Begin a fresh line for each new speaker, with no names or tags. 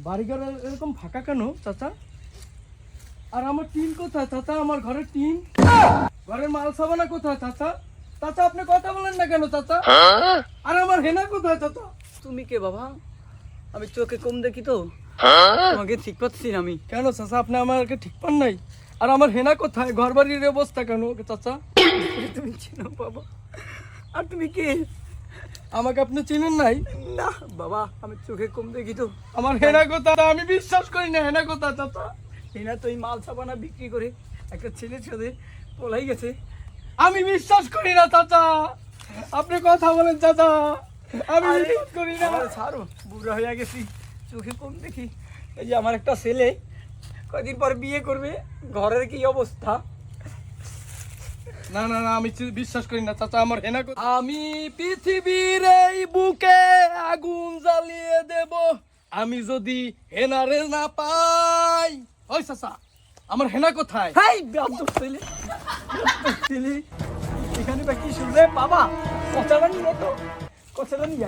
বাড়িঘর এরকম ফাঁকা কেন চাচা? আর আমার টিন কোথায় চাচা? আমার ঘরের টিন, ঘরের মাল সাবানা কোথায় চাচা? চাচা আপনি কথা বলেন না কেন চাচা? আর আমার হেনা কোথায় চাচা?
তুমি কে বাবা? আমি চোখে কম দেখি তো, তোমাকে ঠিক পাচ্ছি না আমি।
কেন চাচা আপনি আমাকে ঠিক পান নাই? আর আমার হেনা কোথায়? ঘর বাড়ির অবস্থা কেন চাচা?
তুমি চিনো বাবা? আর তুমি কে?
আমাকে আপনি চিনেন নাই?
না বাবা, আমি চোখে কম দেখি তো।
আমার হেনা কোথায়? আমি বিশ্বাস করি না। হেনা কোথায় চাচা?
এনা তো এই মাল সাবানা বিক্রি করে একটা ছেলের সাথে পলাই গেছে।
আমি বিশ্বাস করি না চাচা, আপনি কথা বলেন চাচা। আমি বিশ্বাস করি না।
আমার ছাড়ো, বুড়া হয়ে গেছি, চোখে কম দেখি। এই যে আমার একটা ছেলে কয়দিন পর বিয়ে করবে, ঘরের কি অবস্থা।
না না না, আমি বিশ্বাস করি না চাচা। আমার হেনা কোথায়? আমি পৃথিবীর এই বুকে আগুন জ্বালিয়ে দেব আমি যদি হেনারে না পাই। ওই চাচা, আমার হেনা কোথায়?
হাই বাপ ছেলে, ছেলে এখানে বা কি শুনবে বাবা? কথাটা নিয়ে তো, কথাটা নিয়ে